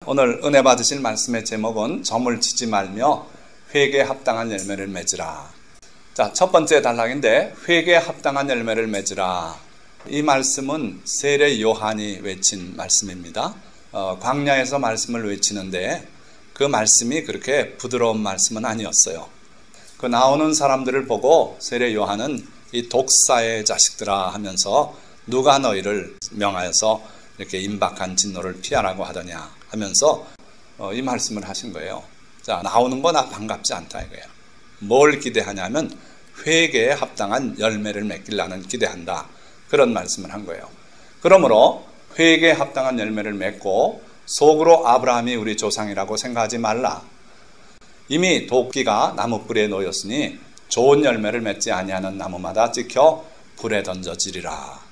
오늘 은혜 받으실 말씀의 제목은 점을 치지 말며 회개에 합당한 열매를 맺으라. 자, 첫 번째 단락인데 회개에 합당한 열매를 맺으라. 이 말씀은 세례 요한이 외친 말씀입니다. 광야에서 말씀을 외치는데 그 말씀이 그렇게 부드러운 말씀은 아니었어요. 그 나오는 사람들을 보고 세례 요한은 이 독사의 자식들아 하면서 누가 너희를 명하여서 이렇게 임박한 진노를 피하라고 하더냐 하면서 이 말씀을 하신 거예요. 자, 나오는 거 나 반갑지 않다 이거예요. 뭘 기대하냐면 회개에 합당한 열매를 맺길 나는 기대한다. 그런 말씀을 한 거예요. 그러므로 회개에 합당한 열매를 맺고 속으로 아브라함이 우리 조상이라고 생각하지 말라. 이미 도끼가 나무 뿌리에 놓였으니 좋은 열매를 맺지 아니하는 나무마다 찍혀 불에 던져지리라.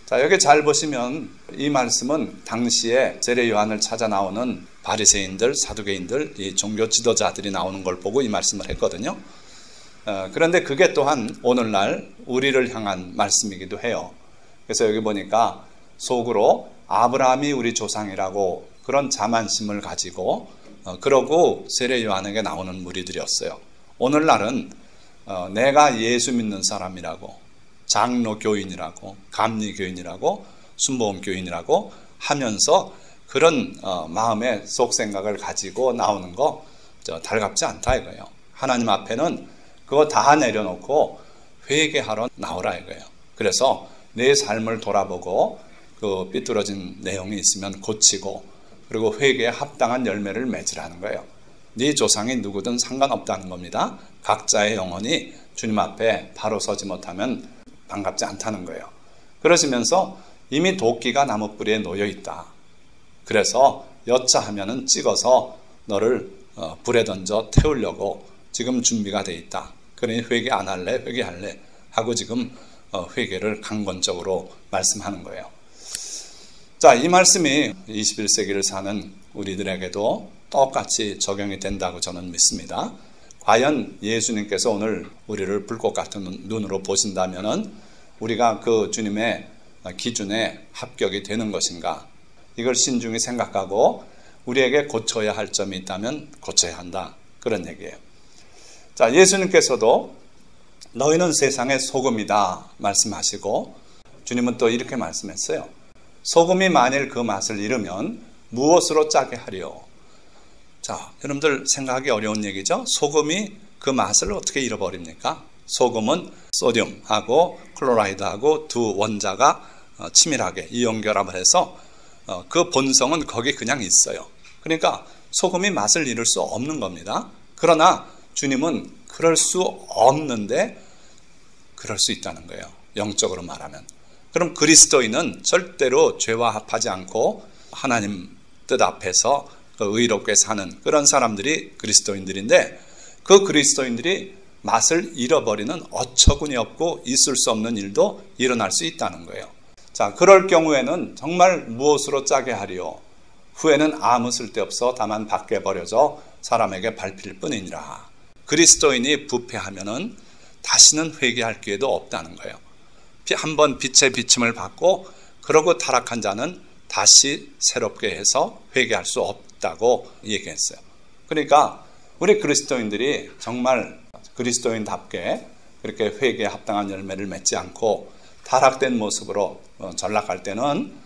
자, 여기 잘 보시면 이 말씀은 당시에 세례 요한을 찾아 나오는 바리새인들, 사두개인들, 이 종교 지도자들이 나오는 걸 보고 이 말씀을 했거든요. 그런데 그게 또한 오늘날 우리를 향한 말씀이기도 해요. 그래서 여기 보니까 속으로 아브라함이 우리 조상이라고 그런 자만심을 가지고 그러고 세례 요한에게 나오는 무리들이었어요. 오늘날은 내가 예수 믿는 사람이라고, 장로 교인이라고, 감리 교인이라고, 순복음 교인이라고 하면서 그런 마음의 속 생각을 가지고 나오는 거 달갑지 않다 이거예요. 하나님 앞에는 그거 다 내려놓고 회개하러 나오라 이거예요. 그래서 내 삶을 돌아보고 그 삐뚤어진 내용이 있으면 고치고 그리고 회개에 합당한 열매를 맺으라는 거예요. 네 조상이 누구든 상관없다는 겁니다. 각자의 영혼이 주님 앞에 바로 서지 못하면 반갑지 않다는 거예요. 그러시면서 이미 도끼가 나무 뿌리에 놓여 있다. 그래서 여차하면은 찍어서 너를 불에 던져 태우려고 지금 준비가 돼 있다. 그러니 회개 안 할래? 회개할래? 하고 지금 회개를 강권적으로 말씀하는 거예요. 자, 이 말씀이 21세기를 사는 우리들에게도 똑같이 적용이 된다고 저는 믿습니다. 과연 예수님께서 오늘 우리를 불꽃 같은 눈으로 보신다면은 우리가 그 주님의 기준에 합격이 되는 것인가? 이걸 신중히 생각하고 우리에게 고쳐야 할 점이 있다면 고쳐야 한다. 그런 얘기예요. 자, 예수님께서도 너희는 세상의 소금이다 말씀하시고 주님은 또 이렇게 말씀했어요. 소금이 만일 그 맛을 잃으면 무엇으로 짜게 하리요? 자, 여러분들 생각하기 어려운 얘기죠? 소금이 그 맛을 어떻게 잃어버립니까? 소금은 소듐하고 클로라이드하고 두 원자가 치밀하게 이온결합을 해서 그 본성은 거기 그냥 있어요. 그러니까 소금이 맛을 잃을 수 없는 겁니다. 그러나 주님은 그럴 수 없는데 그럴 수 있다는 거예요. 영적으로 말하면. 그럼 그리스도인은 절대로 죄와 합하지 않고 하나님 뜻 앞에서 의롭게 사는 그런 사람들이 그리스도인들인데 그 그리스도인들이 맛을 잃어버리는 어처구니 없고 있을 수 없는 일도 일어날 수 있다는 거예요. 자, 그럴 경우에는 정말 무엇으로 짜게 하리요? 후에는 아무 쓸데없어 다만 밖에 버려져 사람에게 밟힐 뿐이니라. 그리스도인이 부패하면은 다시는 회개할 기회도 없다는 거예요. 한번 빛의 비침을 받고 그러고 타락한 자는 다시 새롭게 해서 회개할 수 없다고 얘기했어요. 그러니까 우리 그리스도인들이 정말 그리스도인답게 그렇게 회개에 합당한 열매를 맺지 않고 타락된 모습으로 전락할 때는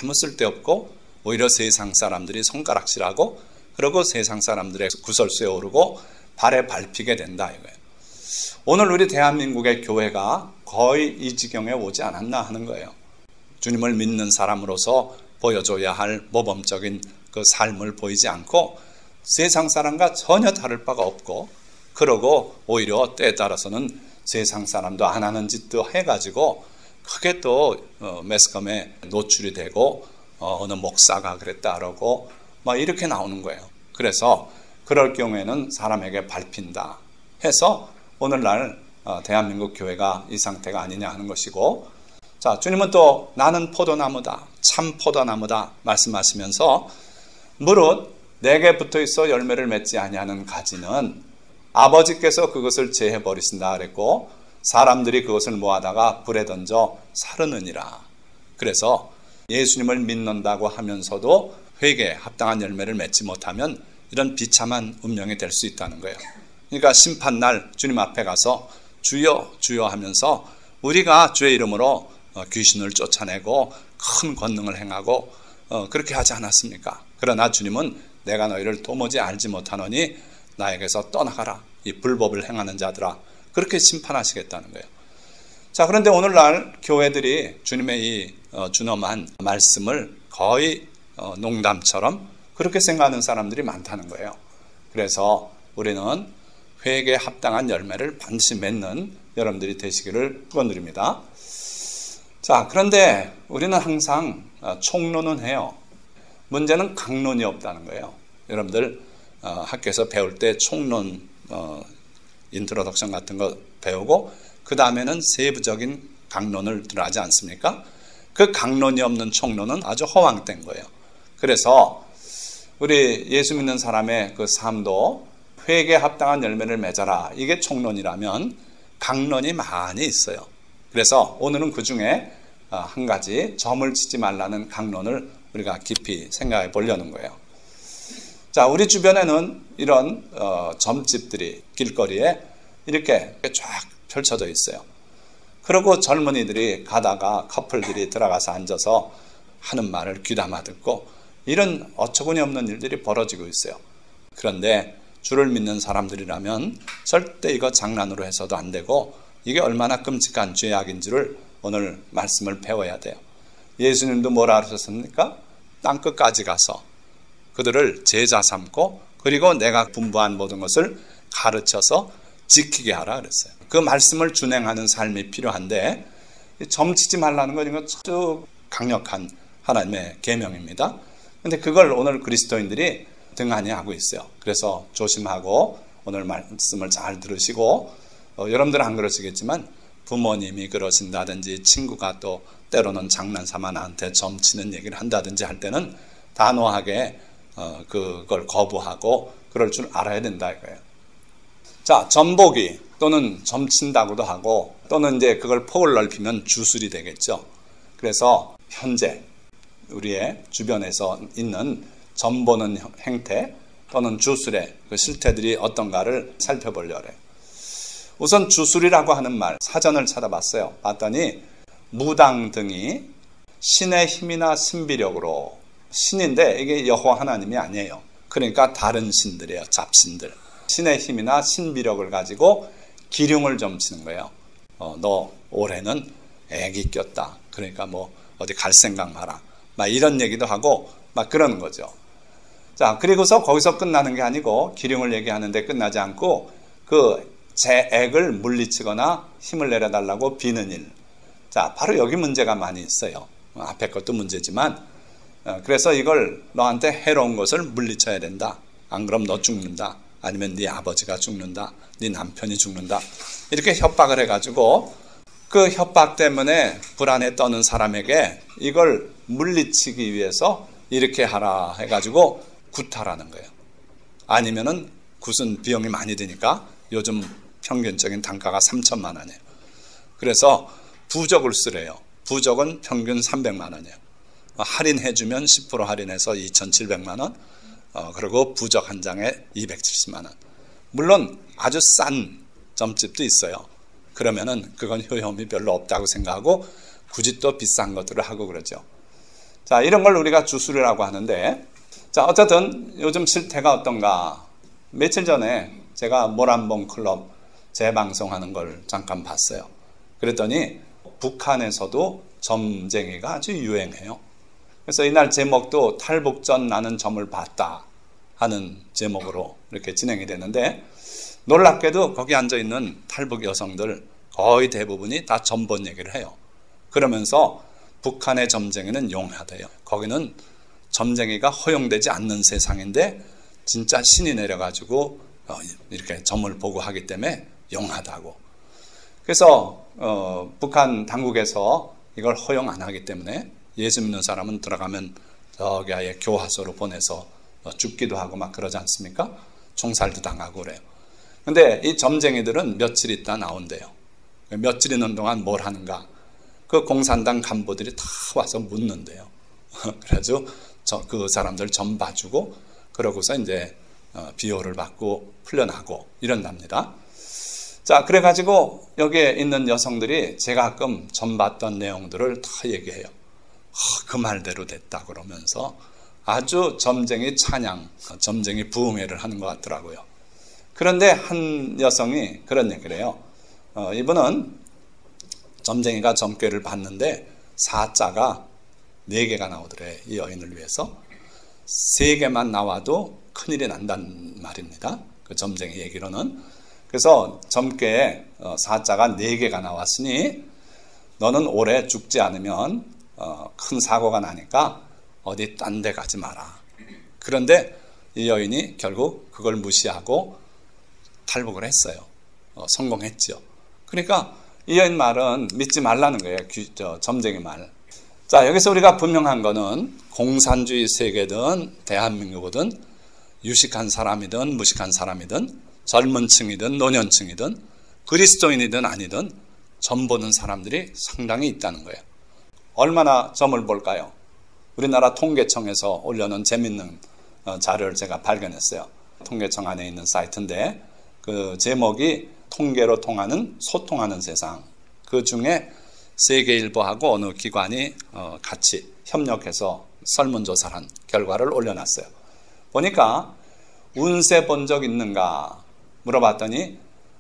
아무 쓸데없고 오히려 세상 사람들이 손가락질하고 그리고 세상 사람들의 구설수에 오르고 발에 밟히게 된다 이거예요. 오늘 우리 대한민국의 교회가 거의 이 지경에 오지 않았나 하는 거예요. 주님을 믿는 사람으로서 보여줘야 할 모범적인 그 삶을 보이지 않고 세상 사람과 전혀 다를 바가 없고 그러고 오히려 때에 따라서는 세상 사람도 안 하는 짓도 해가지고 그게 또 매스컴에 노출이 되고 어느 목사가 그랬다 그러고 막 이렇게 나오는 거예요. 그래서 그럴 경우에는 사람에게 밟힌다 해서 오늘날 대한민국 교회가 이 상태가 아니냐 하는 것이고, 자, 주님은 또 나는 포도나무다, 참 포도나무다 말씀하시면서 무릇 내게 붙어있어 열매를 맺지 아니하는 가지는 아버지께서 그것을 제해 버리신다 그랬고 사람들이 그것을 모아다가 불에 던져 사르느니라. 그래서 예수님을 믿는다고 하면서도 회개에 합당한 열매를 맺지 못하면 이런 비참한 운명이 될 수 있다는 거예요. 그러니까 심판날 주님 앞에 가서 주여 주여 하면서 우리가 주의 이름으로 귀신을 쫓아내고 큰 권능을 행하고 그렇게 하지 않았습니까? 그러나 주님은 내가 너희를 도무지 알지 못하노니 나에게서 떠나가라. 이 불법을 행하는 자들아. 그렇게 심판하시겠다는 거예요. 자, 그런데 오늘날 교회들이 주님의 이 준엄한 말씀을 거의 농담처럼 그렇게 생각하는 사람들이 많다는 거예요. 그래서 우리는 회개에 합당한 열매를 반드시 맺는 여러분들이 되시기를 축원드립니다. 자, 그런데 우리는 항상 총론은 해요. 문제는 강론이 없다는 거예요. 여러분들 학교에서 배울 때 총론 인트로덕션 같은 거 배우고 그 다음에는 세부적인 강론을 들어가지 않습니까? 그 강론이 없는 총론은 아주 허황된 거예요. 그래서 우리 예수 믿는 사람의 그 삶도 회개에 합당한 열매를 맺어라. 이게 총론이라면 강론이 많이 있어요. 그래서 오늘은 그 중에 한 가지 점을 치지 말라는 강론을 우리가 깊이 생각해 보려는 거예요. 자, 우리 주변에는 이런 점집들이 길거리에 이렇게 쫙 펼쳐져 있어요. 그리고 젊은이들이 가다가 커플들이 들어가서 앉아서 하는 말을 귀담아 듣고 이런 어처구니 없는 일들이 벌어지고 있어요. 그런데 주를 믿는 사람들이라면 절대 이거 장난으로 해서도 안 되고 이게 얼마나 끔찍한 죄악인지를 오늘 말씀을 배워야 돼요. 예수님도 뭐라 하셨습니까? 땅끝까지 가서 그들을 제자 삼고 그리고 내가 분부한 모든 것을 가르쳐서 지키게 하라 그랬어요. 그 말씀을 준행하는 삶이 필요한데 점치지 말라는 건 이건 아주 강력한 하나님의 계명입니다. 그런데 그걸 오늘 그리스도인들이 등한히 하고 있어요. 그래서 조심하고 오늘 말씀을 잘 들으시고 여러분들은 안 그러시겠지만 부모님이 그러신다든지 친구가 또 때로는 장난삼아 나한테 점치는 얘기를 한다든지 할 때는 단호하게 그걸 거부하고 그럴 줄 알아야 된다 이거예요. 자, 점보기 또는 점친다고도 하고 또는 이제 그걸 폭을 넓히면 주술이 되겠죠. 그래서 현재 우리의 주변에서 있는 점보는 행태 또는 주술의 그 실태들이 어떤가를 살펴보려고 해요. 우선 주술이라고 하는 말 사전을 찾아봤어요. 봤더니 무당 등이 신의 힘이나 신비력으로 신인데 이게 여호와 하나님이 아니에요. 그러니까 다른 신들이에요. 잡신들. 신의 힘이나 신비력을 가지고 기륭을 점치는 거예요. 너 올해는 애기 꼈다. 그러니까 뭐 어디 갈 생각 마라. 막 이런 얘기도 하고 막 그러는 거죠. 자, 그리고서 거기서 끝나는 게 아니고 기륭을 얘기하는데 끝나지 않고 그 제 액을 물리치거나 힘을 내려달라고 비는 일. 자, 바로 여기 문제가 많이 있어요. 앞에 것도 문제지만 그래서 이걸 너한테 해로운 것을 물리쳐야 된다. 안 그럼 너 죽는다. 아니면 네 아버지가 죽는다. 네 남편이 죽는다. 이렇게 협박을 해가지고 그 협박 때문에 불안에 떠는 사람에게 이걸 물리치기 위해서 이렇게 하라 해가지고 구타라는 거예요. 아니면은 굿은 비용이 많이 드니까 요즘 평균적인 단가가 3천만 원이에요. 그래서 부적을 쓰래요. 부적은 평균 300만 원이에요. 할인해주면 10% 할인해서 2,700만 원, 그리고 부적 한 장에 270만 원. 물론 아주 싼 점집도 있어요. 그러면은 그건 효험이 별로 없다고 생각하고 굳이 또 비싼 것들을 하고 그러죠. 자, 이런 걸 우리가 주술이라고 하는데, 자, 어쨌든 요즘 실태가 어떤가. 며칠 전에 제가 모란봉 클럽 재방송하는 걸 잠깐 봤어요. 그랬더니 북한에서도 점쟁이가 아주 유행해요. 그래서 이날 제목도 탈북전 나는 점을 봤다 하는 제목으로 이렇게 진행이 되는데, 놀랍게도 거기 앉아있는 탈북 여성들 거의 대부분이 다 점본 얘기를 해요. 그러면서 북한의 점쟁이는 용하대요. 거기는 점쟁이가 허용되지 않는 세상인데 진짜 신이 내려가지고 이렇게 점을 보고 하기 때문에 용하다고. 그래서 북한 당국에서 이걸 허용 안 하기 때문에 예수 믿는 사람은 들어가면 저기 아예 교화소로 보내서 죽기도 하고 막 그러지 않습니까? 총살도 당하고 그래요. 근데 이 점쟁이들은 며칠 있다 나온대요. 며칠 있는 동안 뭘 하는가? 그 공산당 간부들이 다 와서 묻는데요. 그래가지고 그 사람들 점 봐주고 그러고서 이제 비호를 받고 풀려나고 이런답니다. 자, 그래가지고 여기에 있는 여성들이 제가 가끔 점 봤던 내용들을 다 얘기해요. 그 말대로 됐다 그러면서 아주 점쟁이 찬양, 점쟁이 부흥회를 하는 것 같더라고요. 그런데 한 여성이 그런 얘기를 해요. 이분은 점쟁이가 점괘를 받는데 사자가 4개가 나오더래. 이 여인을 위해서 3개만 나와도 큰일이 난단 말입니다. 그 점쟁이 얘기로는. 그래서 점괘에 사자가 4개가 나왔으니 너는 올해 죽지 않으면 큰 사고가 나니까 어디 딴 데 가지 마라. 그런데 이 여인이 결국 그걸 무시하고 탈북을 했어요. 성공했죠. 그러니까 이 여인 말은 믿지 말라는 거예요. 점쟁이 말. 자, 여기서 우리가 분명한 거는 공산주의 세계든 대한민국이든 유식한 사람이든 무식한 사람이든 젊은 층이든 노년층이든 그리스도인이든 아니든 점 보는 사람들이 상당히 있다는 거예요. 얼마나 점을 볼까요? 우리나라 통계청에서 올려놓은 재밌는 자료를 제가 발견했어요. 통계청 안에 있는 사이트인데 그 제목이 통계로 통하는 소통하는 세상. 그 중에 세계일보하고 어느 기관이 같이 협력해서 설문조사를 한 결과를 올려놨어요. 보니까 운세 본 적 있는가 물어봤더니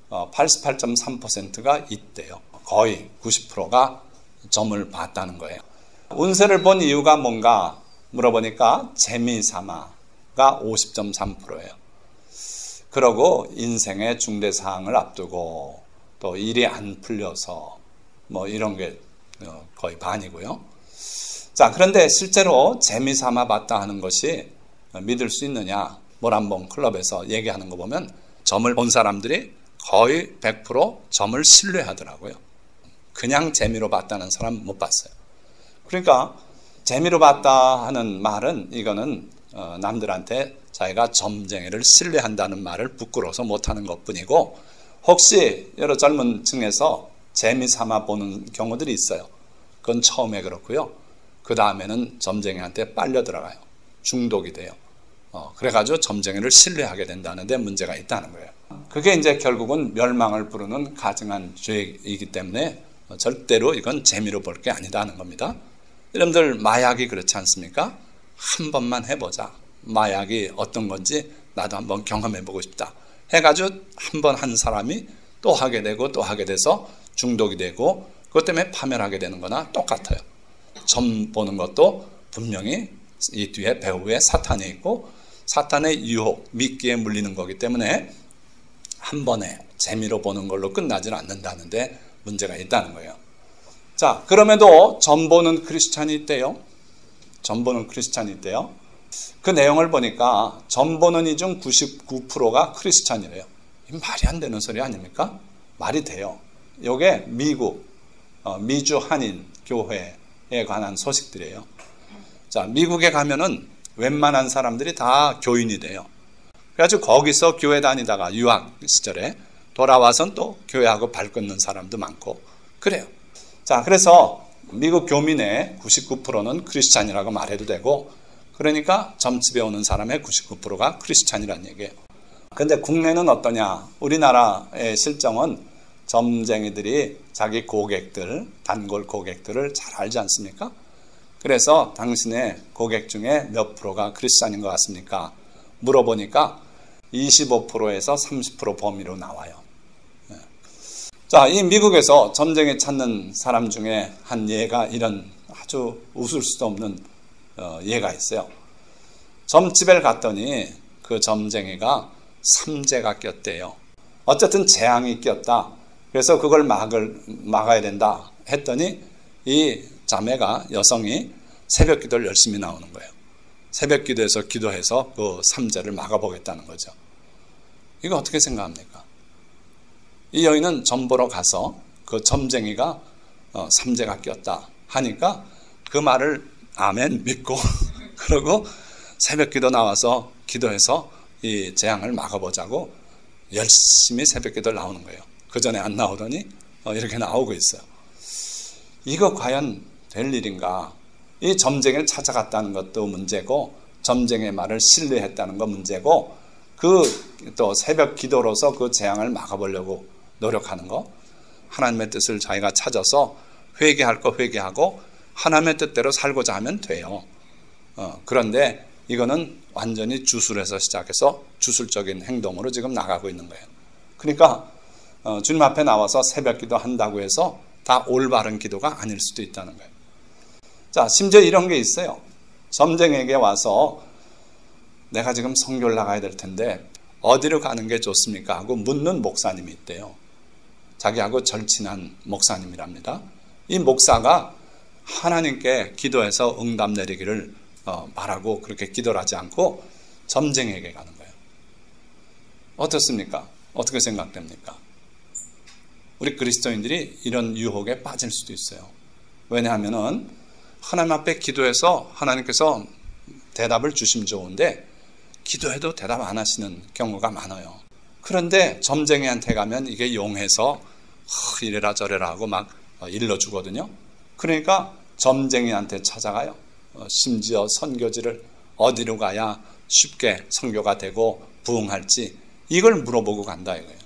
88.3%가 있대요. 거의 90%가 점을 봤다는 거예요. 운세를 본 이유가 뭔가 물어보니까 재미삼아가 50.3%예요. 그러고 인생의 중대사항을 앞두고 또 일이 안 풀려서 뭐 이런 게 거의 반이고요. 자, 그런데 실제로 재미삼아 봤다 하는 것이 믿을 수 있느냐? 모란봉 클럽에서 얘기하는 거 보면 점을 본 사람들이 거의 100% 점을 신뢰하더라고요. 그냥 재미로 봤다는 사람 못 봤어요. 그러니까 재미로 봤다 하는 말은 이거는 남들한테 자기가 점쟁이를 신뢰한다는 말을 부끄러워서 못하는 것뿐이고 혹시 여러 젊은 층에서 재미 삼아 보는 경우들이 있어요. 그건 처음에 그렇고요. 그 다음에는 점쟁이한테 빨려 들어가요. 중독이 돼요. 그래가지고 점쟁이를 신뢰하게 된다는 데 문제가 있다는 거예요. 그게 이제 결국은 멸망을 부르는 가증한 죄이기 때문에 절대로 이건 재미로 볼 게 아니다는 겁니다. 여러분들 마약이 그렇지 않습니까? 한 번만 해보자. 마약이 어떤 건지 나도 한번 경험해보고 싶다. 해가지고 한 번 한 사람이 또 하게 되고 또 하게 돼서 중독이 되고 그것 때문에 파멸하게 되는 거나 똑같아요. 점 보는 것도 분명히 이 뒤에 배후에 사탄이 있고 사탄의 유혹, 미끼에 물리는 거기 때문에 한 번에 재미로 보는 걸로 끝나지는 않는다는데 문제가 있다는 거예요. 자, 그럼에도 점 보는 크리스찬이 있대요. 점 보는 크리스찬이 있대요. 그 내용을 보니까 점 보는 이 중 99%가 크리스찬이래요. 말이 안 되는 소리 아닙니까? 말이 돼요. 이게 미국 미주 한인 교회에 관한 소식들이에요. 자, 미국에 가면은 웬만한 사람들이 다 교인이 돼요. 그래가지고 거기서 교회 다니다가 유학 시절에 돌아와선 또 교회하고 발 끊는 사람도 많고 그래요. 자, 그래서 미국 교민의 99%는 크리스찬이라고 말해도 되고 그러니까 점집에 오는 사람의 99%가 크리스찬이라는 얘기예요. 그런데 국내는 어떠냐? 우리나라의 실정은 점쟁이들이 자기 고객들, 단골 고객들을 잘 알지 않습니까? 그래서 당신의 고객 중에 몇 프로가 크리스찬인 것 같습니까? 물어보니까 25%에서 30% 범위로 나와요. 자, 이 미국에서 점쟁이 찾는 사람 중에 한 예가 이런 아주 웃을 수도 없는 예가 있어요. 점집에 갔더니 그 점쟁이가 삼재가 꼈대요. 어쨌든 재앙이 꼈다. 그래서 그걸 막아야 된다 했더니 이 자매가 여성이 새벽 기도를 열심히 나오는 거예요. 새벽 기도에서 기도해서 그 삼재를 막아보겠다는 거죠. 이거 어떻게 생각합니까? 이 여인은 점 보러 가서 그 점쟁이가 삼재가 꼈다 하니까 그 말을 아멘 믿고 그러고 새벽 기도 나와서 기도해서 이 재앙을 막아보자고 열심히 새벽 기도를 나오는 거예요. 그 전에 안 나오더니 이렇게 나오고 있어요. 이거 과연 될 일인가? 이 점쟁이를 찾아갔다는 것도 문제고 점쟁이의 말을 신뢰했다는 거 문제고 그 또 새벽 기도로서 그 재앙을 막아보려고 노력하는 거 하나님의 뜻을 자기가 찾아서 회개할 거 회개하고 하나님의 뜻대로 살고자 하면 돼요. 그런데 이거는 완전히 주술에서 시작해서 주술적인 행동으로 지금 나가고 있는 거예요. 그러니까 주님 앞에 나와서 새벽 기도 한다고 해서 다 올바른 기도가 아닐 수도 있다는 거예요. 자, 심지어 이런 게 있어요. 점쟁이에게 와서 내가 지금 선교를 나가야 될 텐데 어디로 가는 게 좋습니까? 하고 묻는 목사님이 있대요. 자기하고 절친한 목사님이랍니다. 이 목사가 하나님께 기도해서 응답 내리기를 바라고 그렇게 기도를 하지 않고 점쟁이에게 가는 거예요. 어떻습니까? 어떻게 생각됩니까? 우리 그리스도인들이 이런 유혹에 빠질 수도 있어요. 왜냐하면은 하나님 앞에 기도해서 하나님께서 대답을 주시면 좋은데 기도해도 대답 안 하시는 경우가 많아요. 그런데 점쟁이한테 가면 이게 용해서 이래라 저래라 하고 막 일러주거든요. 그러니까 점쟁이한테 찾아가요. 심지어 선교지를 어디로 가야 쉽게 선교가 되고 부흥할지 이걸 물어보고 간다 이거예요.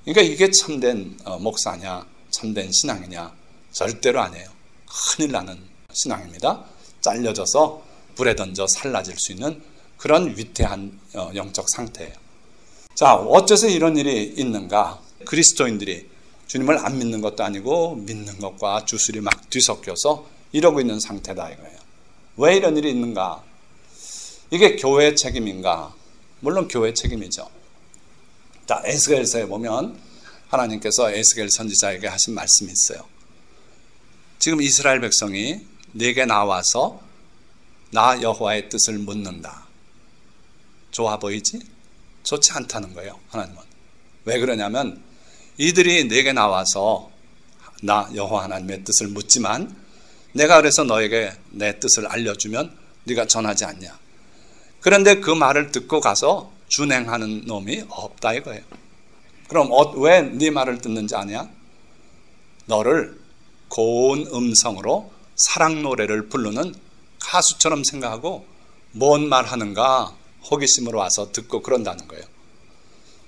그러니까 이게 참된 목사냐 참된 신앙이냐 절대로 아니에요. 큰일 나는 신앙입니다. 잘려져서 불에 던져 살라질 수 있는 그런 위태한 영적 상태예요. 자, 어째서 이런 일이 있는가? 그리스도인들이 주님을 안 믿는 것도 아니고 믿는 것과 주술이 막 뒤섞여서 이러고 있는 상태다 이거예요. 왜 이런 일이 있는가? 이게 교회의 책임인가? 물론 교회의 책임이죠. 자, 에스겔서에 보면 하나님께서 에스겔 선지자에게 하신 말씀이 있어요. 지금 이스라엘 백성이 네게 나와서 나 여호와의 뜻을 묻는다. 좋아 보이지? 좋지 않다는 거예요. 하나님은. 왜 그러냐면 이들이 네게 나와서 나 여호와 하나님의 뜻을 묻지만 내가 그래서 너에게 내 뜻을 알려주면 네가 전하지 않냐. 그런데 그 말을 듣고 가서 준행하는 놈이 없다 이거예요. 그럼 왜 네 말을 듣는지 아냐? 너를 고운 음성으로 사랑 노래를 부르는 가수처럼 생각하고 뭔 말 하는가 호기심으로 와서 듣고 그런다는 거예요.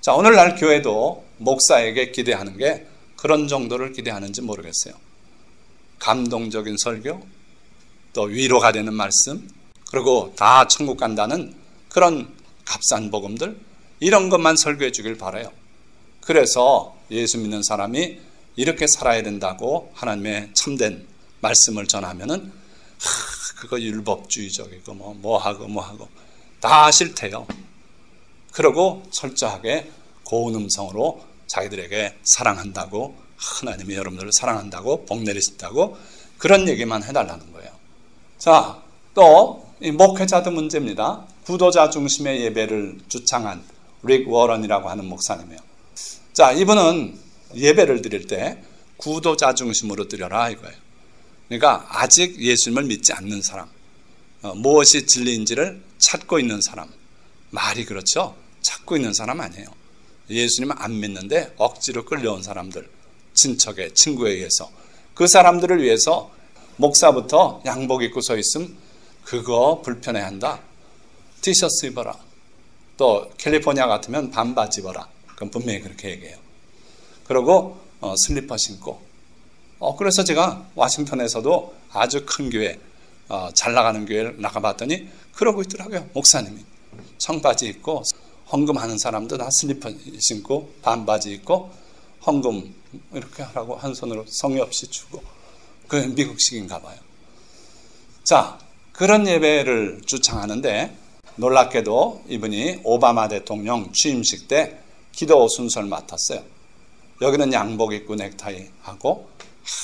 자, 오늘날 교회도 목사에게 기대하는 게 그런 정도를 기대하는지 모르겠어요. 감동적인 설교, 또 위로가 되는 말씀, 그리고 다 천국 간다는 그런 값싼 복음들, 이런 것만 설교해 주길 바라요. 그래서 예수 믿는 사람이 이렇게 살아야 된다고 하나님의 참된 말씀을 전하면은 그거 율법주의적이고 뭐하고 다 싫대요. 그러고 철저하게 고운 음성으로 자기들에게 사랑한다고, 하나님이 여러분들을 사랑한다고, 복 내리신다고 그런 얘기만 해달라는 거예요. 자, 또 이 목회자도 문제입니다. 구도자 중심의 예배를 주창한 릭 워런이라고 하는 목사님이에요. 자, 이분은 예배를 드릴 때 구도자 중심으로 드려라 이거예요. 그러니까 아직 예수님을 믿지 않는 사람, 무엇이 진리인지를 찾고 있는 사람, 말이 그렇죠? 찾고 있는 사람 아니에요. 예수님을 안 믿는데 억지로 끌려온 사람들, 친척의 친구에 의해서 그 사람들을 위해서 목사부터 양복 입고 서 있으면 그거 불편해한다. 티셔츠 입어라. 또 캘리포니아 같으면 반바지 입어라. 그럼 분명히 그렇게 얘기해요. 그리고 슬리퍼 신고. 그래서 제가 워싱턴에서도 아주 큰 교회, 잘 나가는 교회를 나가봤더니 그러고 있더라고요. 목사님이 청바지 입고 헌금하는 사람도 다 슬리퍼 신고 반바지 입고 헌금 이렇게 하라고 한 손으로 성의 없이 주고, 그 미국식인가 봐요. 자, 그런 예배를 주창하는데 놀랍게도 이분이 오바마 대통령 취임식 때 기도 순서를 맡았어요. 여기는 양복 입고 넥타이 하고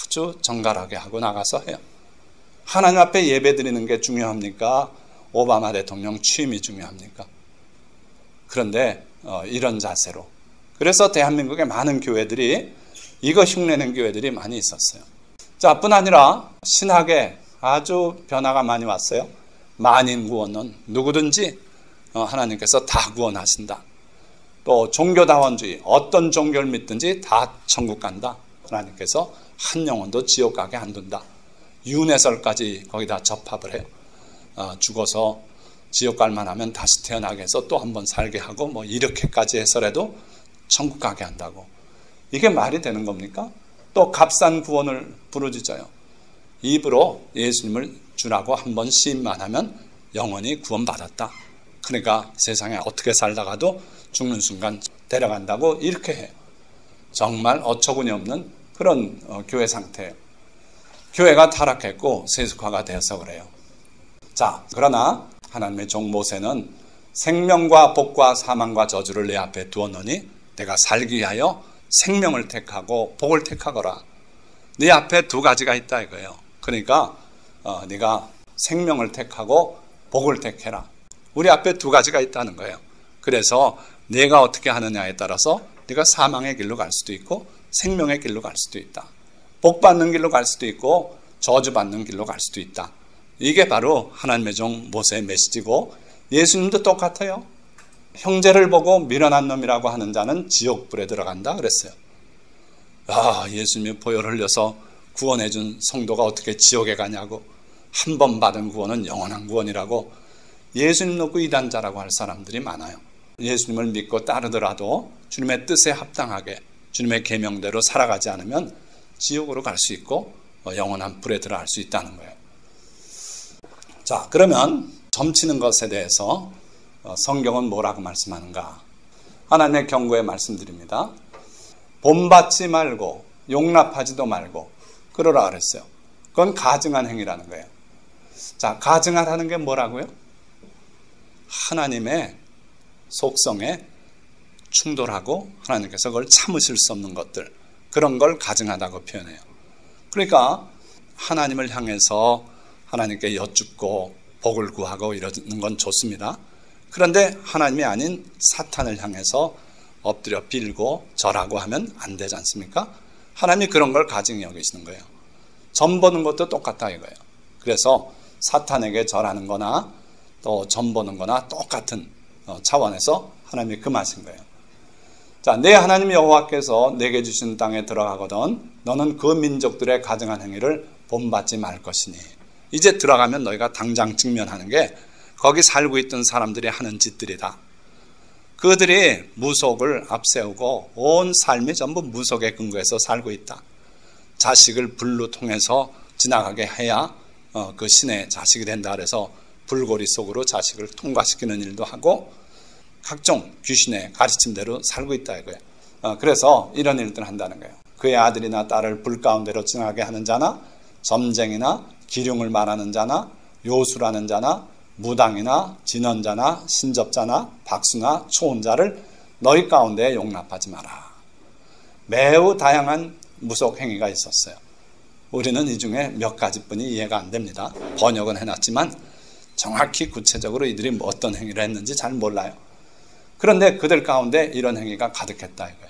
아주 정갈하게 하고 나가서 해요. 하나님 앞에 예배 드리는 게 중요합니까? 오바마 대통령 취임이 중요합니까? 그런데 이런 자세로, 그래서 대한민국의 많은 교회들이 이거 흉내낸 교회들이 많이 있었어요. 자, 뿐 아니라 신학에 아주 변화가 많이 왔어요. 만인 구원론, 누구든지 하나님께서 다 구원하신다. 또 종교다원주의, 어떤 종교를 믿든지 다 천국 간다. 하나님께서 한 영혼도 지옥 가게 안 둔다. 윤회설까지 거기다 접합을 해요. 죽어서 지옥 갈 만하면 다시 태어나게 해서 또 한 번 살게 하고 뭐 이렇게까지 해서라도 천국 가게 한다고. 이게 말이 되는 겁니까? 또 값싼 구원을 부르짖어요. 입으로 예수님을 주라고 한 번 시인만 하면 영원히 구원받았다. 그러니까 세상에 어떻게 살다가도 죽는 순간 데려간다고 이렇게 해요. 정말 어처구니 없는 그런 교회 상태예요. 교회가 타락했고 세속화가 되어서 그래요. 자, 그러나 하나님의 종 모세는 생명과 복과 사망과 저주를 내 앞에 두었노니 내가 살기 위하여 생명을 택하고 복을 택하거라. 네 앞에 두 가지가 있다 이거예요. 그러니까 네가 생명을 택하고 복을 택해라. 우리 앞에 두 가지가 있다는 거예요. 그래서 내가 어떻게 하느냐에 따라서 네가 사망의 길로 갈 수도 있고 생명의 길로 갈 수도 있다. 복 받는 길로 갈 수도 있고 저주 받는 길로 갈 수도 있다. 이게 바로 하나님의 종 모세의 메시지고 예수님도 똑같아요. 형제를 보고 미련한 놈이라고 하는 자는 지옥불에 들어간다 그랬어요. 예수님이 보혈을 흘려서 구원해 준 성도가 어떻게 지옥에 가냐고, 한 번 받은 구원은 영원한 구원이라고 예수님 놓고 이단자라고 할 사람들이 많아요. 예수님을 믿고 따르더라도 주님의 뜻에 합당하게 주님의 계명대로 살아가지 않으면 지옥으로 갈 수 있고 영원한 불에 들어갈 수 있다는 거예요. 자, 그러면 점치는 것에 대해서 성경은 뭐라고 말씀하는가? 하나님의 경고에 말씀드립니다. 본받지 말고 용납하지도 말고 그러라 그랬어요. 그건 가증한 행위라는 거예요. 자, 가증하라는 게 뭐라고요? 하나님의 속성에 충돌하고 하나님께서 그걸 참으실 수 없는 것들, 그런 걸 가증하다고 표현해요. 그러니까 하나님을 향해서 하나님께 여쭙고 복을 구하고 이러는 건 좋습니다. 그런데 하나님이 아닌 사탄을 향해서 엎드려 빌고 절하고 하면 안 되지 않습니까? 하나님이 그런 걸 가증히 여기시는 거예요. 점 보는 것도 똑같다 이거예요. 그래서 사탄에게 절하는 거나 또 점 보는 거나 똑같은 차원에서 하나님이 금하신 거예요. 자, 내 하나님 여호와께서 내게 주신 땅에 들어가거든 너는 그 민족들의 가증한 행위를 본받지 말 것이니. 이제 들어가면 너희가 당장 직면하는 게 거기 살고 있던 사람들이 하는 짓들이다. 그들이 무속을 앞세우고 온 삶이 전부 무속에 근거해서 살고 있다. 자식을 불로 통해서 지나가게 해야 그 신의 자식이 된다 그래서 불고리 속으로 자식을 통과시키는 일도 하고 각종 귀신의 가르침대로 살고 있다 이거예요. 그래서 이런 일들을 한다는 거예요. 그의 아들이나 딸을 불 가운데로 지나가게 하는 자나 점쟁이나 기륭을 말하는 자나 요술하는 자나 무당이나 진언자나 신접자나 박수나 초혼자를 너희 가운데 용납하지 마라. 매우 다양한 무속 행위가 있었어요. 우리는 이 중에 몇 가지뿐이 이해가 안 됩니다. 번역은 해놨지만 정확히 구체적으로 이들이 어떤 행위를 했는지 잘 몰라요. 그런데 그들 가운데 이런 행위가 가득했다 이거예요.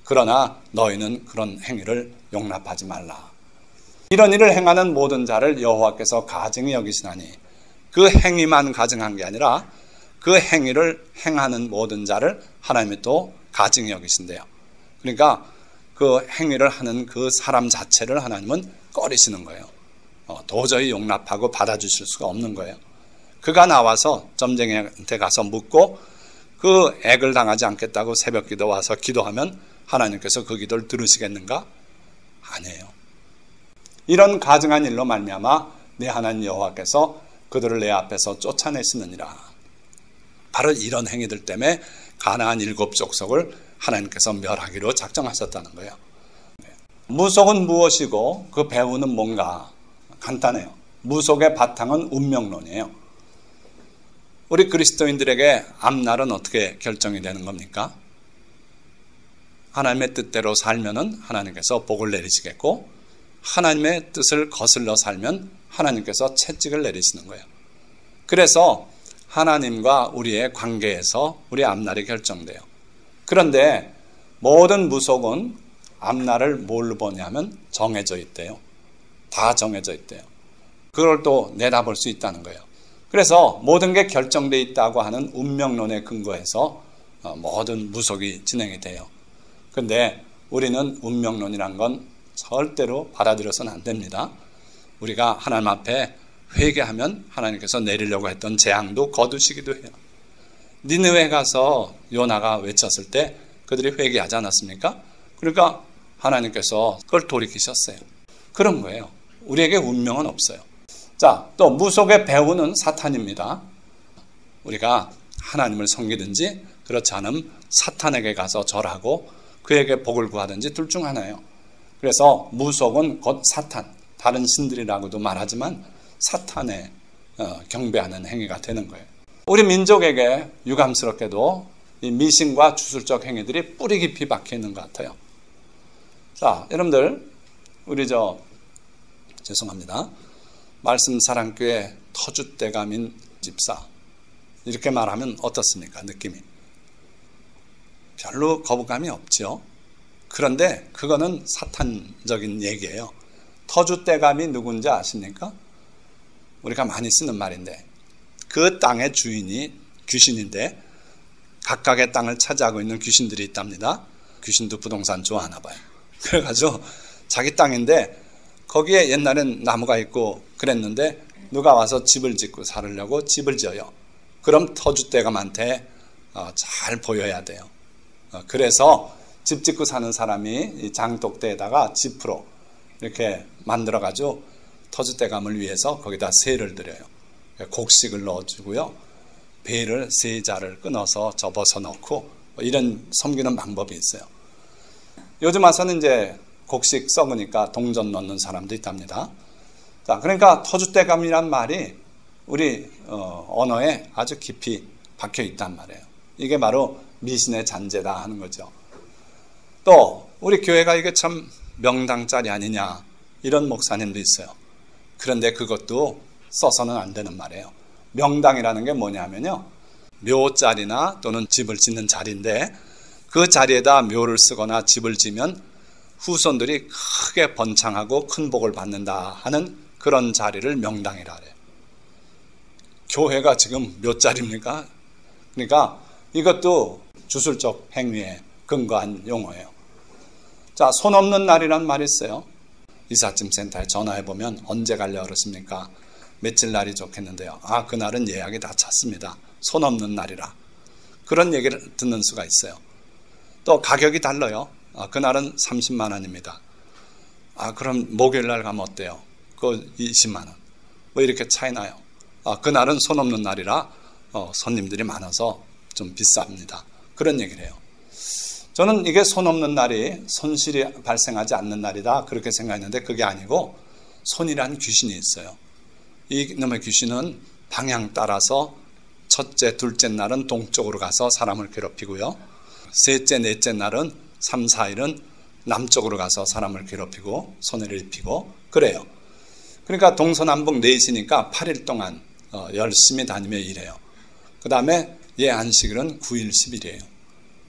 그러나 너희는 그런 행위를 용납하지 말라. 이런 일을 행하는 모든 자를 여호와께서 가증히 여기시나니, 그 행위만 가증한 게 아니라 그 행위를 행하는 모든 자를 하나님이 또 가증히 여기신대요. 그러니까 그 행위를 하는 그 사람 자체를 하나님은 꺼리시는 거예요. 도저히 용납하고 받아주실 수가 없는 거예요. 그가 나와서 점쟁이한테 가서 묻고 그 액을 당하지 않겠다고 새벽기도 와서 기도하면 하나님께서 그 기도를 들으시겠는가? 아니에요. 이런 가증한 일로 말미암아 내 하나님 여호와께서 그들을 내 앞에서 쫓아내시느니라. 바로 이런 행위들 때문에 가나안 7족속을 하나님께서 멸하기로 작정하셨다는 거예요. 무속은 무엇이고 그 배후는 뭔가? 간단해요. 무속의 바탕은 운명론이에요. 우리 그리스도인들에게 앞날은 어떻게 결정이 되는 겁니까? 하나님의 뜻대로 살면은 하나님께서 복을 내리시겠고, 하나님의 뜻을 거슬러 살면 하나님께서 채찍을 내리시는 거예요. 그래서 하나님과 우리의 관계에서 우리 앞날이 결정돼요. 그런데 모든 무속은 앞날을 뭘로 보냐면 정해져 있대요. 다 정해져 있대요. 그걸 또 내다볼 수 있다는 거예요. 그래서 모든 게 결정돼 있다고 하는 운명론에 근거해서 모든 무속이 진행이 돼요. 그런데 우리는 운명론이란 건 절대로 받아들여서는 안 됩니다. 우리가 하나님 앞에 회개하면 하나님께서 내리려고 했던 재앙도 거두시기도 해요. 니느웨 가서 요나가 외쳤을 때 그들이 회개하지 않았습니까? 그러니까 하나님께서 그걸 돌이키셨어요. 그런 거예요. 우리에게 운명은 없어요. 자, 또 무속의 배후는 사탄입니다. 우리가 하나님을 섬기든지 그렇지 않으면 사탄에게 가서 절하고 그에게 복을 구하든지 둘 중 하나예요. 그래서 무속은 곧 사탄, 다른 신들이라고도 말하지만 사탄에 경배하는 행위가 되는 거예요. 우리 민족에게 유감스럽게도 이 미신과 주술적 행위들이 뿌리 깊이 박혀 있는 것 같아요. 자, 여러분들 우리 죄송합니다. 말씀사랑교회 터줏대감인 집사 이렇게 말하면 어떻습니까? 느낌이 별로 거부감이 없죠. 그런데 그거는 사탄적인 얘기예요. 터줏대감이 누군지 아십니까? 우리가 많이 쓰는 말인데 그 땅의 주인이 귀신인데 각각의 땅을 차지하고 있는 귀신들이 있답니다. 귀신도 부동산 좋아하나 봐요. 그래가지고 자기 땅인데 거기에 옛날엔 나무가 있고 그랬는데 누가 와서 집을 짓고 살으려고 집을 지어요. 그럼 터줏대감한테 잘 보여야 돼요. 그래서 집 짓고 사는 사람이 이 장독대에다가 지프로 이렇게 만들어가지고 터줏대감을 위해서 거기다 새를 드려요. 곡식을 넣어주고요. 배를 세 자를 끊어서 접어서 넣고 이런 섬기는 방법이 있어요. 요즘 와서는 이제 곡식 썩으니까 동전 넣는 사람도 있답니다. 자, 그러니까 터줏대감이란 말이 우리 언어에 아주 깊이 박혀 있단 말이에요. 이게 바로 미신의 잔재다 하는 거죠. 또 우리 교회가 이게 참 명당짜리 아니냐 이런 목사님도 있어요. 그런데 그것도 써서는 안 되는 말이에요. 명당이라는 게 뭐냐면요, 묘자리나 또는 집을 짓는 자리인데 그 자리에다 묘를 쓰거나 집을 지면 후손들이 크게 번창하고 큰 복을 받는다 하는 그런 자리를 명당이라 그래요. 교회가 지금 묘자리입니까? 그러니까 이것도 주술적 행위에 근거한 용어예요. 자, 손 없는 날이란 말이 있어요. 이삿짐 센터에 전화해보면 언제 가려고 그러십니까? 며칠 날이 좋겠는데요. 아, 그날은 예약이 다 찼습니다. 손 없는 날이라. 그런 얘기를 듣는 수가 있어요. 또 가격이 달라요. 아, 그날은 30만 원입니다. 아, 그럼 목요일 날 가면 어때요? 그거 20만 원. 뭐 이렇게 차이 나요. 아, 그날은 손 없는 날이라 손님들이 많아서 좀 비쌉니다. 그런 얘기를 해요. 저는 이게 손 없는 날이 손실이 발생하지 않는 날이다 그렇게 생각했는데 그게 아니고 손이란 귀신이 있어요. 이놈의 귀신은 방향 따라서 첫째, 둘째 날은 동쪽으로 가서 사람을 괴롭히고요. 셋째, 넷째 날은 3, 4일은 남쪽으로 가서 사람을 괴롭히고 손해를 입히고 그래요. 그러니까 동서남북 4시니까 8일 동안 열심히 다니며 일해요. 그 다음에 안식일은 9일 10일이에요.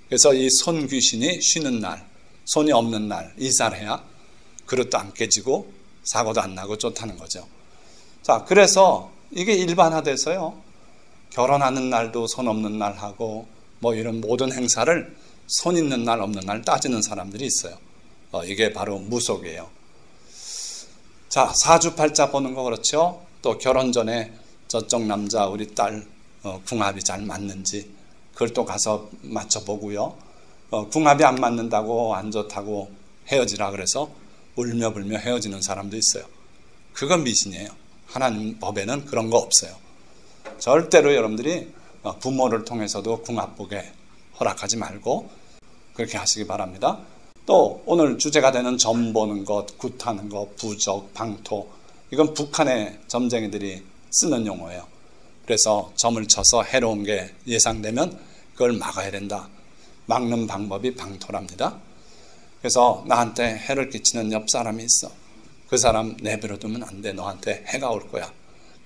그래서 이 손 귀신이 쉬는 날, 손이 없는 날 이사해야 그릇도 안 깨지고 사고도 안 나고 좋다는 거죠. 자, 그래서 이게 일반화돼서요. 결혼하는 날도 손 없는 날 하고 뭐 이런 모든 행사를 손 있는 날 없는 날 따지는 사람들이 있어요. 이게 바로 무속이에요. 자, 사주팔자 보는 거 그렇죠. 또 결혼 전에 저쪽 남자 우리 딸 궁합이 잘 맞는지 그걸 또 가서 맞춰보고요. 궁합이 안 맞는다고 안 좋다고 헤어지라 그래서 울며불며 헤어지는 사람도 있어요. 그건 미신이에요. 하나님 법에는 그런 거 없어요. 절대로 여러분들이 부모를 통해서도 궁합 보게 허락하지 말고 그렇게 하시기 바랍니다. 또 오늘 주제가 되는 점 보는 것, 굿하는 것, 부적, 방토 이건 북한의 점쟁이들이 쓰는 용어예요. 그래서 점을 쳐서 해로운 게 예상되면 그걸 막아야 된다. 막는 방법이 방토랍니다. 그래서 나한테 해를 끼치는 옆 사람이 있어. 그 사람 내버려 두면 안 돼. 너한테 해가 올 거야.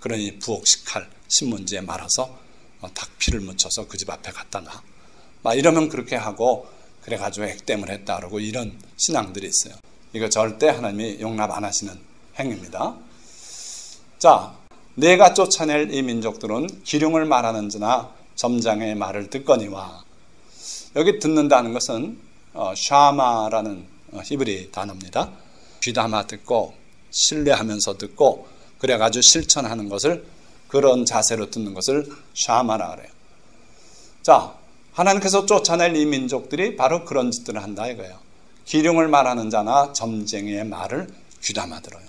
그러니 부엌식 칼 신문지에 말아서 닭피를 묻혀서 그 집 앞에 갖다 놔. 막 이러면 그렇게 하고 그래가지고 액땜을 했다 그러고 이런 신앙들이 있어요. 이거 절대 하나님이 용납 안 하시는 행위입니다. 자, 내가 쫓아낼 이 민족들은 기륭을 말하는지나 점장의 말을 듣거니와. 여기 듣는다는 것은 샤마라는 히브리 단어입니다. 귀담아 듣고 신뢰하면서 듣고 그래가지고 실천하는 것을, 그런 자세로 듣는 것을 샤마라 그래요. 자, 하나님께서 쫓아낼 이 민족들이 바로 그런 짓들을 한다 이거예요. 기륭을 말하는 자나 점쟁이의 말을 귀담아 들어요.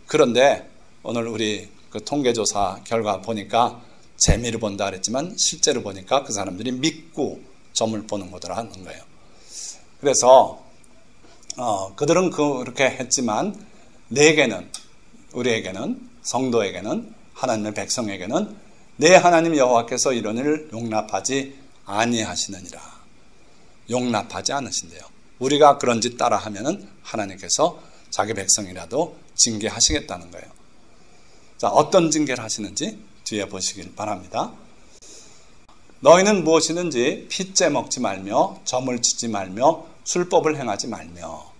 그런데 오늘 우리 그 통계조사 결과 보니까 재미를 본다 그랬지만 실제로 보니까 그 사람들이 믿고 점을 보는 거더라는 거예요. 그래서 그들은 그렇게 했지만 내게는, 우리에게는, 성도에게는, 하나님의 백성에게는 내 하나님 여호와께서 이런 일을 용납하지 아니하시느니라. 용납하지 않으신대요. 우리가 그런 짓 따라하면은 하나님께서 자기 백성이라도 징계하시겠다는 거예요. 자, 어떤 징계를 하시는지 뒤에 보시길 바랍니다. 너희는 무엇이든지 핏째 먹지 말며 점을 치지 말며 술법을 행하지 말며.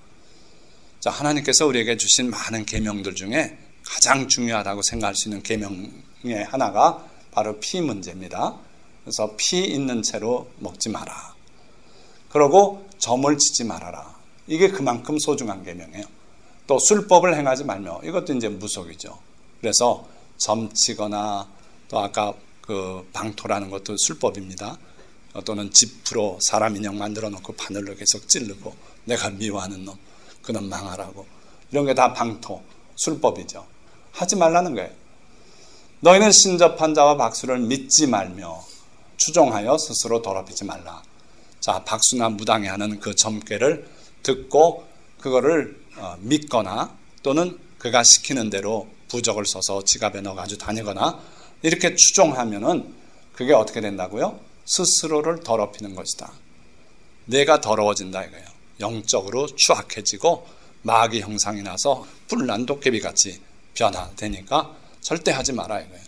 자, 하나님께서 우리에게 주신 많은 계명들 중에 가장 중요하다고 생각할 수 있는 계명의 하나가 바로 피 문제입니다. 그래서 피 있는 채로 먹지 마라. 그리고 점을 치지 말아라. 이게 그만큼 소중한 계명이에요. 또 술법을 행하지 말며, 이것도 이제 무속이죠. 그래서 점치거나 또 아까 그 방토라는 것도 술법입니다. 또는 지프로 사람 인형 만들어 놓고 바늘로 계속 찌르고 내가 미워하는 놈, 그놈 망하라고, 이런 게 다 방토, 술법이죠. 하지 말라는 거예요. 너희는 신접한 자와 박수를 믿지 말며 추종하여 스스로 더럽히지 말라. 자, 박수나 무당이 하는 그 점괘를 듣고 그거를 믿거나 또는 그가 시키는 대로 부적을 써서 지갑에 넣어가지고 다니거나 이렇게 추종하면은 그게 어떻게 된다고요? 스스로를 더럽히는 것이다. 내가 더러워진다 이거예요. 영적으로 추악해지고 마귀 형상이 나서 뿔난 도깨비같이 변화되니까 절대 하지 마라 이거예요.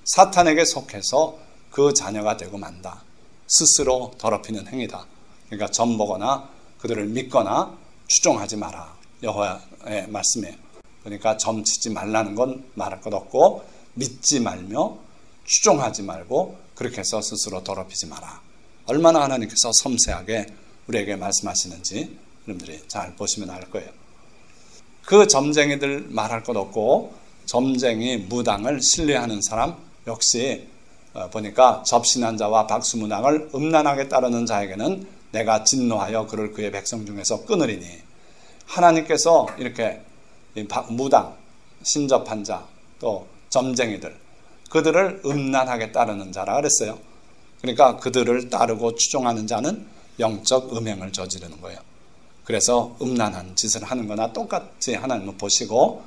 사탄에게 속해서 그 자녀가 되고 만다. 스스로 더럽히는 행위다. 그러니까 점보거나 그들을 믿거나 추종하지 마라. 여호와의 말씀이에요. 그러니까 점치지 말라는 건 말할 것 없고 믿지 말며 추종하지 말고 그렇게 해서 스스로 더럽히지 마라. 얼마나 하나님께서 섬세하게 우리에게 말씀하시는지 여러분들이 잘 보시면 알 거예요. 그 점쟁이들 말할 것 없고 점쟁이 무당을 신뢰하는 사람 역시 보니까 접신한 자와 박수무당을 음란하게 따르는 자에게는 내가 진노하여 그를 그의 백성 중에서 끊으리니. 하나님께서 이렇게 무당, 신접한 자, 또 점쟁이들, 그들을 음란하게 따르는 자라 그랬어요. 그러니까 그들을 따르고 추종하는 자는 영적 음행을 저지르는 거예요. 그래서 음란한 짓을 하는 거나 똑같이 하나님은 보시고,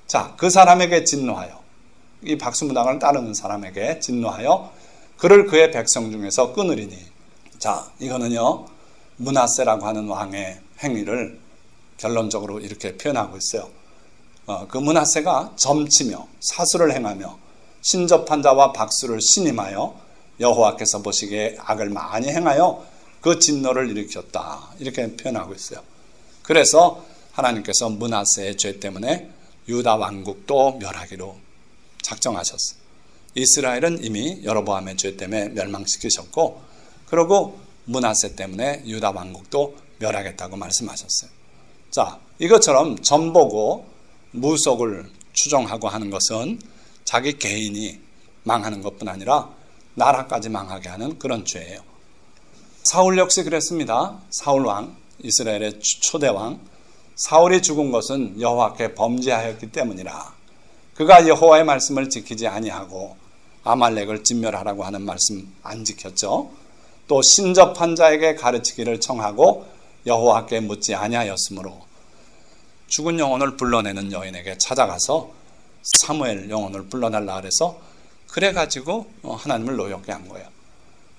자, 그 사람에게 진노하여, 이 박수무당을 따르는 사람에게 진노하여 그를 그의 백성 중에서 끊으리니. 자, 이거는요 므낫세라고 하는 왕의 행위를 결론적으로 이렇게 표현하고 있어요. 그 므낫세가 점치며 사수를 행하며 신접한 자와 박수를 신임하여 여호와께서 보시기에 악을 많이 행하여 그 진노를 일으켰다, 이렇게 표현하고 있어요. 그래서 하나님께서 므낫세의 죄 때문에 유다 왕국도 멸하기로 작정하셨어요. 이스라엘은 이미 여로보암의 죄 때문에 멸망시키셨고, 그리고 므낫세 때문에 유다 왕국도 멸하겠다고 말씀하셨어요. 자, 이것처럼 점보고 무속을 추종하고 하는 것은 자기 개인이 망하는 것뿐 아니라 나라까지 망하게 하는 그런 죄예요. 사울 역시 그랬습니다. 사울 왕, 이스라엘의 초대 왕, 사울이 죽은 것은 여호와께 범죄하였기 때문이라. 그가 여호와의 말씀을 지키지 아니하고 아말렉을 진멸하라고 하는 말씀 안 지켰죠. 또 신접한 자에게 가르치기를 청하고 여호와께 묻지 아니하였으므로 죽은 영혼을 불러내는 여인에게 찾아가서 사무엘 영혼을 불러달라 그래서 그래가지고 하나님을 노엽게 한 거예요.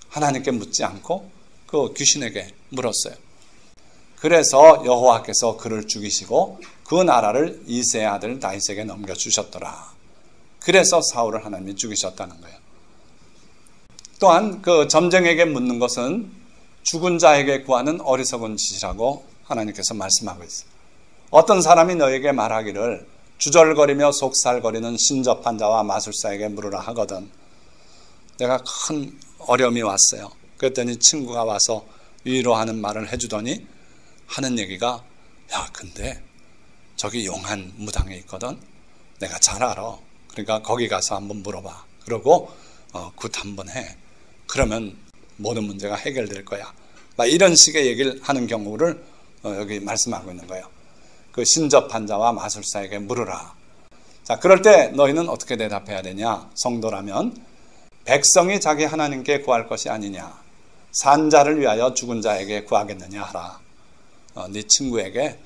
하나님께 묻지 않고 그 귀신에게 물었어요. 그래서 여호와께서 그를 죽이시고 그 나라를 이새의 아들 다윗에게 넘겨주셨더라. 그래서 사울을 하나님이 죽이셨다는 거예요. 또한 그 점쟁에게 묻는 것은 죽은 자에게 구하는 어리석은 짓이라고 하나님께서 말씀하고 있어요. 어떤 사람이 너에게 말하기를 주절거리며 속살거리는 신접한 자와 마술사에게 물으라 하거든. 내가 큰 어려움이 왔어요. 그랬더니 친구가 와서 위로하는 말을 해주더니 하는 얘기가, 야 근데 저기 용한 무당이 있거든. 내가 잘 알아. 그러니까 거기 가서 한번 물어봐. 그러고 굿 한번 해. 그러면 모든 문제가 해결될 거야. 막 이런 식의 얘기를 하는 경우를 여기 말씀하고 있는 거예요. 그 신접한 자와 마술사에게 물으라. 자, 그럴 때 너희는 어떻게 대답해야 되냐? 성도라면 백성이 자기 하나님께 구할 것이 아니냐? 산 자를 위하여 죽은 자에게 구하겠느냐 하라. 네 친구에게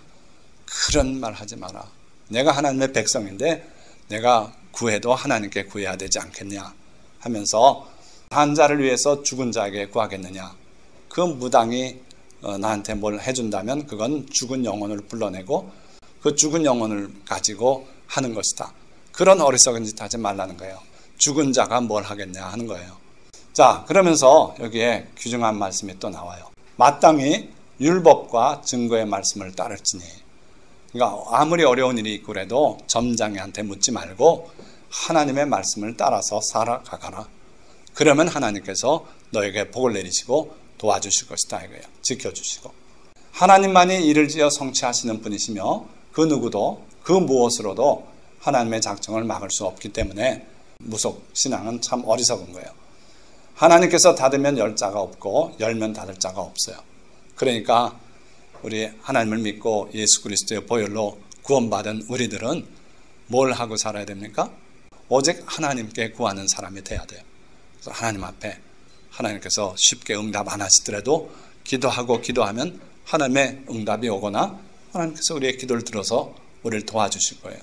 그런 말 하지 마라. 내가 하나님의 백성인데 내가 구해도 하나님께 구해야 되지 않겠냐 하면서 산 자를 위해서 죽은 자에게 구하겠느냐. 그 무당이 나한테 뭘 해준다면 그건 죽은 영혼을 불러내고 그 죽은 영혼을 가지고 하는 것이다. 그런 어리석은 짓 하지 말라는 거예요. 죽은 자가 뭘 하겠냐 하는 거예요. 자, 그러면서 여기에 귀중한 말씀이 또 나와요. 마땅히 율법과 증거의 말씀을 따를지니. 그러니까 아무리 어려운 일이 있고 그래도 점장이한테 묻지 말고 하나님의 말씀을 따라서 살아가거라. 그러면 하나님께서 너에게 복을 내리시고 도와주실 것이다 이거예요. 지켜주시고. 하나님만이 일을 지어 성취하시는 분이시며 그 누구도 그 무엇으로도 하나님의 작정을 막을 수 없기 때문에 무속신앙은 참 어리석은 거예요. 하나님께서 닫으면 열 자가 없고 열면 닫을 자가 없어요. 그러니까 우리 하나님을 믿고 예수 그리스도의 보혈로 구원받은 우리들은 뭘 하고 살아야 됩니까? 오직 하나님께 구하는 사람이 돼야 돼요. 그래서 하나님 앞에 하나님께서 쉽게 응답 안 하시더라도 기도하고 기도하면 하나님의 응답이 오거나 하나님께서 우리의 기도를 들어서 우리를 도와주실 거예요.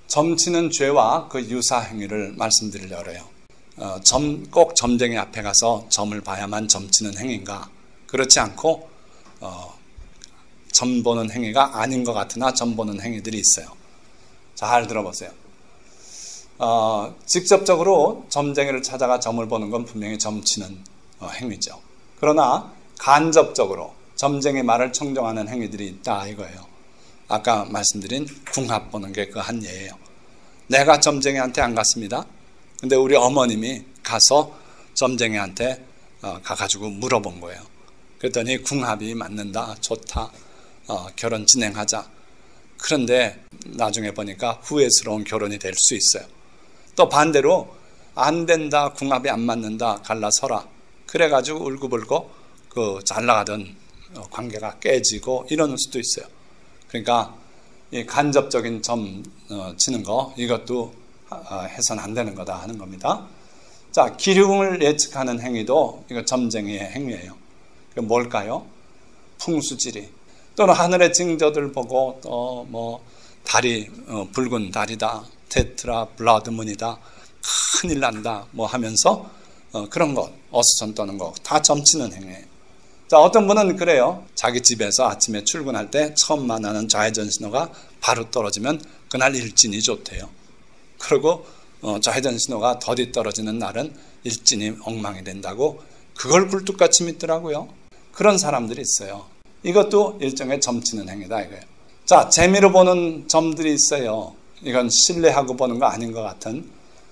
점치는 죄와 그 유사 행위를 말씀드리려고 해요. 꼭 점쟁이 앞에 가서 점을 봐야만 점치는 행위인가? 그렇지 않고 점 보는 행위가 아닌 것 같으나 점 보는 행위들이 있어요. 잘 들어보세요. 직접적으로 점쟁이를 찾아가 점을 보는 건 분명히 점치는 행위죠. 그러나 간접적으로 점쟁이 말을 청정하는 행위들이 있다 이거예요. 아까 말씀드린 궁합 보는 게 그 한 예예요. 내가 점쟁이한테 안 갔습니다. 근데 우리 어머님이 가서 점쟁이한테 가가지고 물어본 거예요. 그랬더니 궁합이 맞는다, 좋다, 결혼 진행하자. 그런데 나중에 보니까 후회스러운 결혼이 될 수 있어요. 또 반대로 안 된다, 궁합이 안 맞는다, 갈라서라. 그래가지고 울고불고 그 잘 나가던 관계가 깨지고 이러는 수도 있어요. 그러니까 이 간접적인 점 치는 거 이것도 해서는 안 되는 거다 하는 겁니다. 자, 기륭을 예측하는 행위도 이거 점쟁이의 행위예요. 그 뭘까요? 풍수지리 또는 하늘의 징조들 보고 또 뭐 달이 붉은 달이다, 테트라 블라드문이다, 큰일 난다 뭐 하면서 그런 것 어수선 떠는 거 다 점치는 행위예요. 자, 어떤 분은 그래요. 자기 집에서 아침에 출근할 때 처음 만나는 좌회전 신호가 바로 떨어지면 그날 일진이 좋대요. 그리고 좌회전 신호가 더디 떨어지는 날은 일진이 엉망이 된다고 그걸 굴뚝같이 믿더라고요. 그런 사람들이 있어요. 이것도 일종의 점치는 행위다 이거예요. 자, 재미로 보는 점들이 있어요. 이건 신뢰하고 보는 거 아닌 것 같은.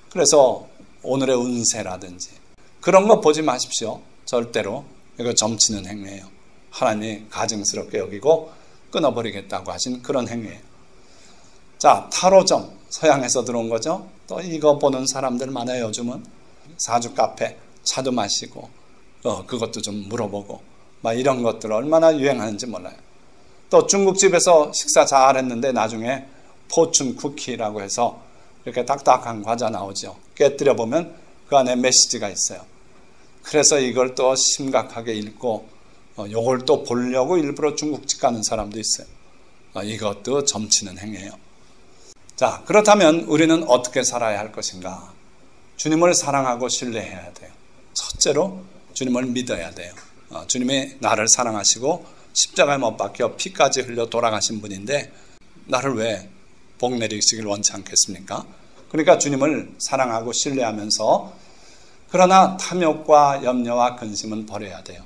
그래서 오늘의 운세라든지 그런 거 보지 마십시오. 절대로. 이거 점치는 행위예요. 하나님이 가증스럽게 여기고 끊어버리겠다고 하신 그런 행위예요. 자, 타로점 서양에서 들어온 거죠. 또 이거 보는 사람들 많아요. 요즘은 사주 카페 차도 마시고 그것도 좀 물어보고 막 이런 것들 얼마나 유행하는지 몰라요. 또 중국집에서 식사 잘 했는데 나중에 포춘 쿠키라고 해서 이렇게 딱딱한 과자 나오죠. 깨뜨려 보면 그 안에 메시지가 있어요. 그래서 이걸 또 심각하게 읽고 요걸 또 보려고 일부러 중국집 가는 사람도 있어요. 이것도 점치는 행위예요. 자, 그렇다면 우리는 어떻게 살아야 할 것인가? 주님을 사랑하고 신뢰해야 돼요. 첫째로 주님을 믿어야 돼요. 주님이 나를 사랑하시고 십자가에 못 박혀 피까지 흘려 돌아가신 분인데 나를 왜 복 내리시길 원치 않겠습니까? 그러니까 주님을 사랑하고 신뢰하면서 그러나 탐욕과 염려와 근심은 버려야 돼요.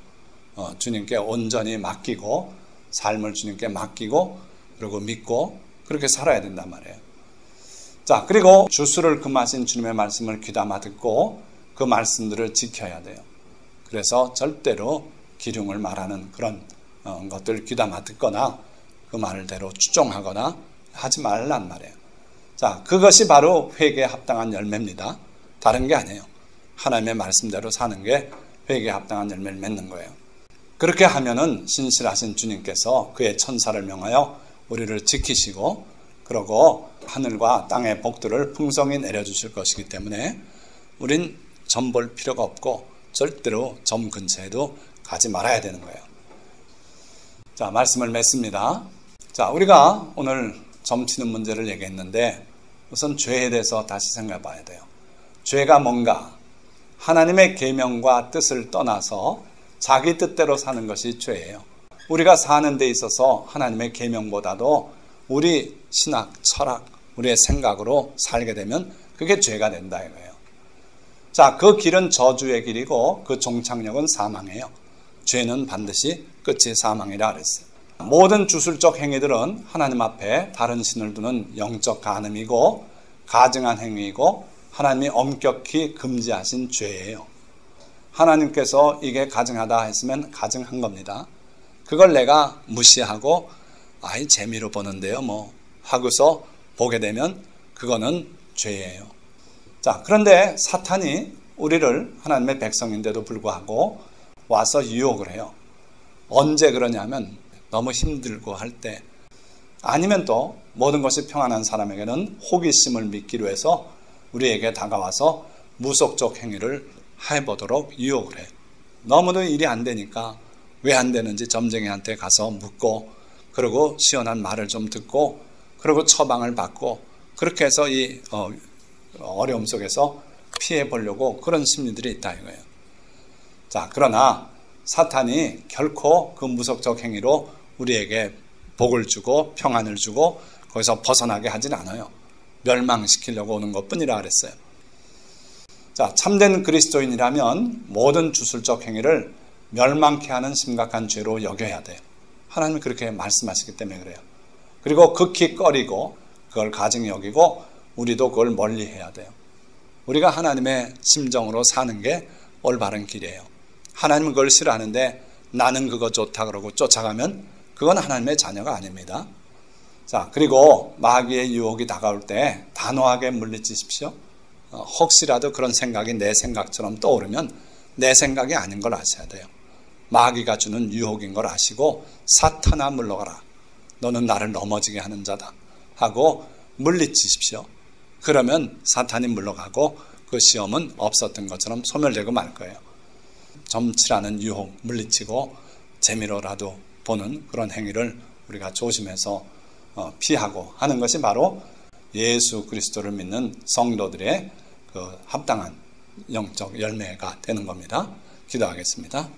주님께 온전히 맡기고 삶을 주님께 맡기고 그리고 믿고 그렇게 살아야 된단 말이에요. 자, 그리고 주수를 금하신 주님의 말씀을 귀담아 듣고 그 말씀들을 지켜야 돼요. 그래서 절대로 기륭을 말하는 그런 것들 귀담아 듣거나 그 말대로 추종하거나 하지 말란 말이에요. 자, 그것이 바로 회개에 합당한 열매입니다. 다른 게 아니에요. 하나님의 말씀대로 사는 게 회개에 합당한 열매를 맺는 거예요. 그렇게 하면은 신실하신 주님께서 그의 천사를 명하여 우리를 지키시고 그러고 하늘과 땅의 복들을 풍성히 내려주실 것이기 때문에 우린 점 볼 필요가 없고 절대로 점 근처에도 가지 말아야 되는 거예요. 자, 말씀을 맺습니다. 자, 우리가 오늘 점치는 문제를 얘기했는데 우선 죄에 대해서 다시 생각해 봐야 돼요. 죄가 뭔가? 하나님의 계명과 뜻을 떠나서 자기 뜻대로 사는 것이 죄예요. 우리가 사는 데 있어서 하나님의 계명보다도 우리 신학, 철학, 우리의 생각으로 살게 되면 그게 죄가 된다 이거예요. 자, 그 길은 저주의 길이고 그 종착역은 사망이에요. 죄는 반드시 끝이 사망이라 그랬어요. 모든 주술적 행위들은 하나님 앞에 다른 신을 두는 영적 간음이고 가증한 행위이고 하나님이 엄격히 금지하신 죄예요. 하나님께서 이게 가증하다 했으면 가증한 겁니다. 그걸 내가 무시하고 아이 재미로 보는데요 뭐 하고서 보게 되면 그거는 죄예요. 자, 그런데 사탄이 우리를 하나님의 백성인데도 불구하고 와서 유혹을 해요. 언제 그러냐면 너무 힘들고 할 때, 아니면 또 모든 것이 평안한 사람에게는 호기심을 믿기로 해서 우리에게 다가와서 무속적 행위를 해보도록 유혹을 해요. 너무도 일이 안 되니까 왜 안 되는지 점쟁이한테 가서 묻고 그리고 시원한 말을 좀 듣고 그리고 처방을 받고 그렇게 해서 이 어려움 속에서 피해 보려고 그런 심리들이 있다 이거예요. 자, 그러나 사탄이 결코 그 무속적 행위로 우리에게 복을 주고 평안을 주고 거기서 벗어나게 하진 않아요. 멸망시키려고 오는 것뿐이라 그랬어요. 자, 참된 그리스도인이라면 모든 주술적 행위를 멸망케 하는 심각한 죄로 여겨야 돼요. 하나님이 그렇게 말씀하시기 때문에 그래요. 그리고 극히 꺼리고 그걸 가증히 여기고 우리도 그걸 멀리해야 돼요. 우리가 하나님의 심정으로 사는 게 올바른 길이에요. 하나님은 그걸 싫어하는데 나는 그거 좋다 그러고 쫓아가면 그건 하나님의 자녀가 아닙니다. 자, 그리고 마귀의 유혹이 다가올 때 단호하게 물리치십시오. 혹시라도 그런 생각이 내 생각처럼 떠오르면 내 생각이 아닌 걸 아셔야 돼요. 마귀가 주는 유혹인 걸 아시고 사탄아 물러가라. 너는 나를 넘어지게 하는 자다 하고 물리치십시오. 그러면 사탄이 물러가고 그 시험은 없었던 것처럼 소멸되고 말 거예요. 점치라는 유혹 물리치고 재미로라도 보는 그런 행위를 우리가 조심해서 피하고 하는 것이 바로 예수 그리스도를 믿는 성도들의 그 합당한 영적 열매가 되는 겁니다. 기도하겠습니다.